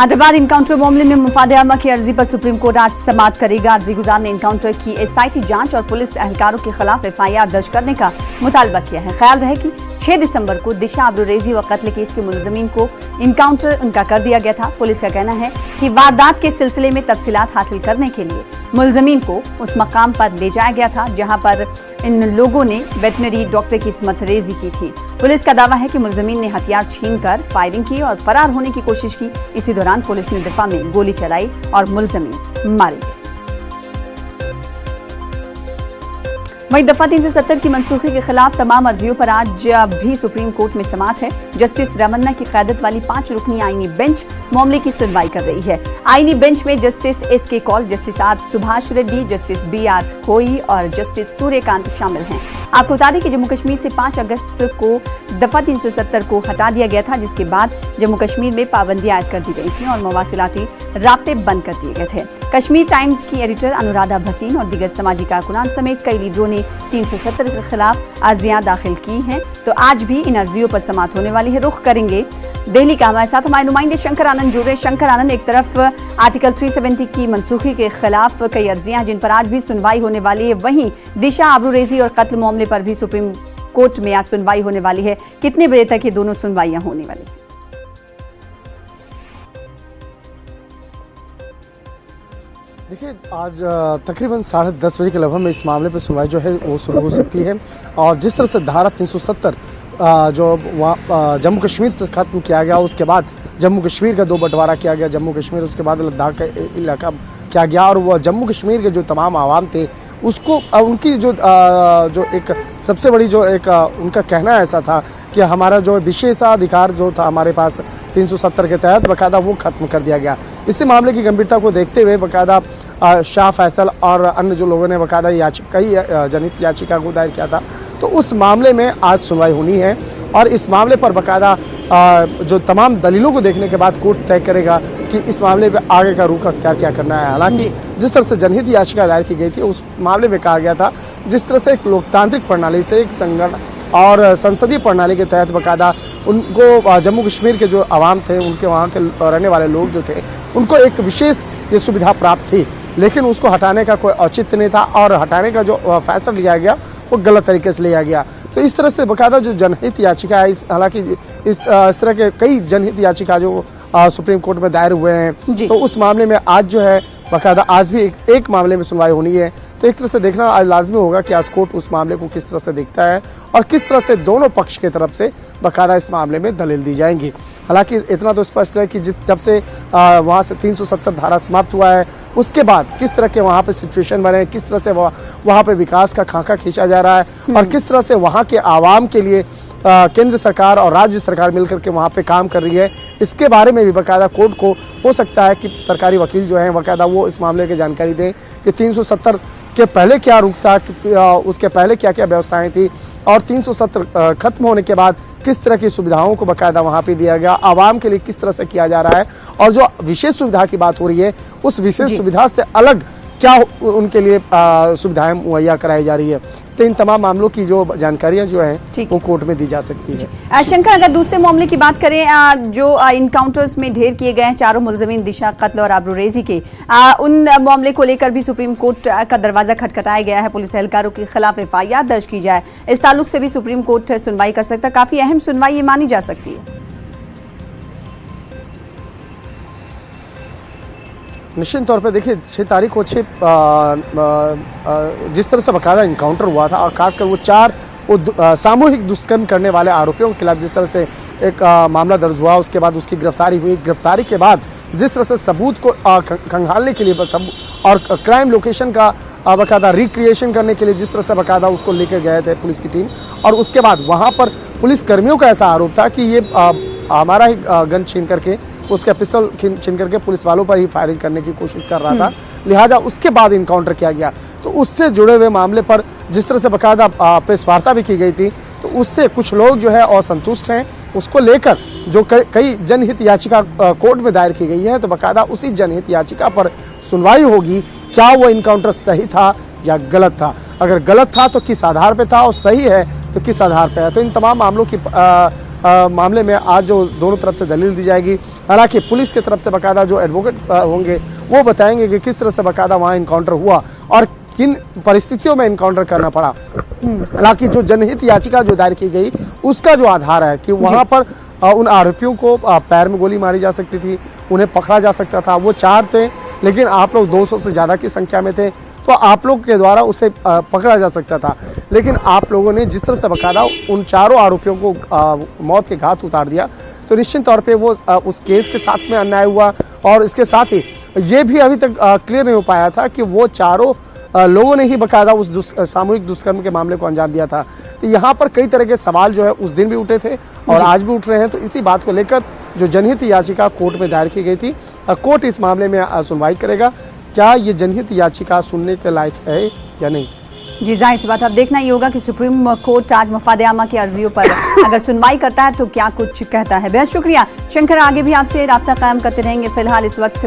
Hyderabad encounter मामले में मुफाद आमा की अर्जी पर सुप्रीम कोर्ट आज समाअत करेगा। अर्जी गुजार ने इनकाउंटर की एसआईटी जांच और पुलिस एहलकारों के खिलाफ एफआईआर दर्ज करने का मुतालबा किया है। ख्याल रहे कि 6 दिसंबर को दिशा अब्रुरेजी व कत्ल केस के मुलजमीन को इनकाउंटर उनका कर दिया गया था। पुलिस का कहना है कि वारदात के सिलसिले में तफसीलात हासिल करने के लिए मुलजमीन को उस मकाम पर ले जाया गया था जहां पर इन लोगों ने वेटनरी डॉक्टर की इस्मत रेजी की थी। पुलिस का दावा है कि मुलजमीन ने हथियार छीनकर फायरिंग की और फरार होने की कोशिश की। इसी दौरान पुलिस ने दिफा में गोली चलाई और मुलजमीन मारे गए। वहीं दफा 370 की मनसूखी के खिलाफ तमाम अर्जियों पर आज भी सुप्रीम कोर्ट में समाअत है। जस्टिस रमन्ना की क़यादत वाली 5 रुकनी आईनी बेंच मामले की सुनवाई कर रही है। आईनी बेंच में justice S K. Kaul, justice R. Subhash Reddy, justice B R. कोई और जस्टिस सूर्यकांत शामिल हैं। आपको बता दें कि जम्मू कश्मीर से 5 अगस्त को दफा 370 को हटा दिया गया था, जिसके बाद जम्मू कश्मीर में पाबंदियां आयद कर दी गई थी और मवासिलाती राब्ते बंद कर दिए गए थे। कश्मीर टाइम्स की एडिटर अनुराधा भसीन और दीगर समाजी कारकुनान समेत कई लीडरों ने 370 के खिलाफ अर्जियां दाखिल की हैं। तो आज भी इन अर्जियों पर समाअत होने वाली है। रुख करेंगे दिल्ली का। हमारे साथ हमारे नुमाइंदे शंकर आनंद जुड़ रहे। शंकर आनंद, एक तरफ आर्टिकल 370 की मनसूखी के खिलाफ कई अर्जियां जिन पर आज भी सुनवाई होने वाली है, वहीं दिशा अब्रुरेजी और कत्ल मामले पर भी सुप्रीम कोर्ट में आज सुनवाई होने वाली है। कितने बजे तक ये दोनों सुनवाइयां होने वाली है? देखिए, आज तकरीबन 10:30 बजे के लगभग में इस मामले पर सुनवाई जो है वो शुरू हो सकती है। और जिस तरह से धारा 370 जो वहाँ जम्मू कश्मीर से खत्म किया गया, उसके बाद जम्मू कश्मीर का 2 बंटवारा किया गया, जम्मू कश्मीर उसके बाद लद्दाख का इलाका किया गया, और वह जम्मू कश्मीर के जो तमाम आवाम थे उसको उनकी जो एक सबसे बड़ी जो एक उनका कहना ऐसा था कि हमारा जो विशेषाधिकार जो था हमारे पास 370 के तहत बाकायदा वो खत्म कर दिया गया। इसी मामले की गंभीरता को देखते हुए बाकायदा शाह फैसल और अन्य जो लोगों ने बाकायदा कई जनहित याचिका को दायर किया था, तो उस मामले में आज सुनवाई होनी है। और इस मामले पर बाकायदा जो तमाम दलीलों को देखने के बाद कोर्ट तय करेगा कि इस मामले में आगे का रुख क्या करना है। हालांकि जिस तरह से जनहित याचिका दायर की गई थी उस मामले में कहा गया था, जिस तरह से एक लोकतांत्रिक प्रणाली से एक संगठन और संसदीय प्रणाली के तहत बाकायदा उनको जम्मू कश्मीर के जो आवाम थे, उनके वहाँ के रहने वाले लोग जो थे, उनको एक विशेष ये सुविधा प्राप्त थी, लेकिन उसको हटाने का कोई औचित्य नहीं था और हटाने का जो फैसला लिया गया वो गलत तरीके से लिया गया। तो इस तरह से बाकायदा जो जनहित याचिका है, हालांकि इस तरह के कई जनहित याचिका जो सुप्रीम कोर्ट में दायर हुए हैं, तो उस मामले में आज जो है बाकायदा आज भी एक मामले में सुनवाई होनी है। तो एक तरह से देखना आज लाजमी होगा कि आज कोर्ट उस मामले को किस तरह से देखता है और किस तरह से दोनों पक्ष की तरफ से बाकायदा इस मामले में दलील दी जाएंगी। हालांकि इतना तो स्पष्ट है कि जब से वहाँ से 370 धारा समाप्त हुआ है, उसके बाद किस तरह के वहाँ पे सिचुएशन बने, किस तरह से वहाँ पे विकास का खाका खींचा जा रहा है और किस तरह से वहाँ के आवाम के लिए केंद्र सरकार और राज्य सरकार मिलकर के वहाँ पे काम कर रही है, इसके बारे में भी बाकायदा कोर्ट को हो सकता है कि सरकारी वकील जो हैं बाकायदा वो इस मामले की जानकारी दें कि 370 के पहले क्या रुख था, उसके पहले क्या क्या व्यवस्थाएं थी और 370 खत्म होने के बाद किस तरह की सुविधाओं को बाकायदा वहाँ पे दिया गया, आवाम के लिए किस तरह से किया जा रहा है और जो विशेष सुविधा की बात हो रही है उस विशेष सुविधा से अलग क्या उनके लिए सुविधाएं मुहैया कराई जा रही है। तो इन तमाम मामलों की जो जानकारियां जो है वो कोर्ट में दी जा सकती है। शंकर, अगर दूसरे मामले की बात करें, जो इनकाउंटर्स में ढेर किए गए हैं चारों मुलजमीन दिशा, कत्ल और अब्रुरेजी के, उन मामले को लेकर भी सुप्रीम कोर्ट का दरवाजा खटखटाया गया है। पुलिस एहलकारों के खिलाफ एफआईआर दर्ज की जाए, इस ताल्लुक से भी सुप्रीम कोर्ट सुनवाई कर सकता है। काफी अहम सुनवाई ये मानी जा सकती है। निश्चित तौर पे देखिए 6 तारीख को जिस तरह से बाकायदा इनकाउंटर हुआ था और खासकर वो 4 सामूहिक दुष्कर्म करने वाले आरोपियों के खिलाफ जिस तरह से एक मामला दर्ज हुआ, उसके बाद उसकी गिरफ्तारी हुई, गिरफ्तारी के बाद जिस तरह से सबूत को खंगालने के लिए और क्राइम लोकेशन का बाकायदा रिक्रिएशन करने के लिए जिस तरह से बाकायदा उसको लेकर गए थे पुलिस की टीम, और उसके बाद वहाँ पर पुलिस कर्मियों का ऐसा आरोप था कि ये हमारा ही गन छीन करके उसका पिस्तौल छीन करके पुलिस वालों पर ही फायरिंग करने की कोशिश कर रहा था, लिहाजा उसके बाद इनकाउंटर किया गया। तो उससे जुड़े हुए मामले पर जिस तरह से बाकायदा प्रेस वार्ता भी की गई थी, तो उससे कुछ लोग जो है असंतुष्ट हैं। उसको लेकर जो कई जनहित याचिका कोर्ट में दायर की गई है, तो बाकायदा उसी जनहित याचिका पर सुनवाई होगी, क्या वो इनकाउंटर सही था या गलत था। अगर गलत था तो किस आधार पे था और सही है तो किस आधार पे है। तो इन तमाम मामलों की मामले में आज जो दोनों तरफ से दलील दी जाएगी। हालांकि पुलिस की तरफ से बाकायदा जो एडवोकेट होंगे वो बताएंगे कि किस तरह से बाकायदा वहाँ इनकाउंटर हुआ और किन परिस्थितियों में इनकाउंटर करना पड़ा। हालांकि जो जनहित याचिका जो दायर की गई उसका जो आधार है कि वहाँ पर उन आरोपियों को पैर में गोली मारी जा सकती थी, उन्हें पकड़ा जा सकता था। वो 4 थे लेकिन आप लोग 200 से ज़्यादा की संख्या में थे, तो आप लोग के द्वारा उसे पकड़ा जा सकता था। लेकिन आप लोगों ने जिस तरह से बाकायदा उन चारों आरोपियों को मौत के घाट उतार दिया, तो निश्चित तौर पे वो उस केस के साथ में अन्याय हुआ। और इसके साथ ही ये भी अभी तक क्लियर नहीं हो पाया था कि वो चारों लोगों ने ही बाकायदा उस सामूहिक दुष्कर्म के मामले को अंजाम दिया था। तो यहाँ पर कई तरह के सवाल जो है उस दिन भी उठे थे और आज भी उठ रहे हैं। तो इसी बात को लेकर जो जनहित याचिका कोर्ट में दायर की गई थी, कोर्ट इस मामले में सुनवाई करेगा। क्या ये जनहित याचिका सुनने के लायक है या नहीं? जी जाहिर सी बात, अब देखना ये होगा कि सुप्रीम कोर्ट आज मफाद आमा की अर्जियों पर अगर सुनवाई करता है तो क्या कुछ कहता है। बेहद शुक्रिया शंकर, आगे भी आपसे राब्ता कायम करते रहेंगे। फिलहाल इस वक्त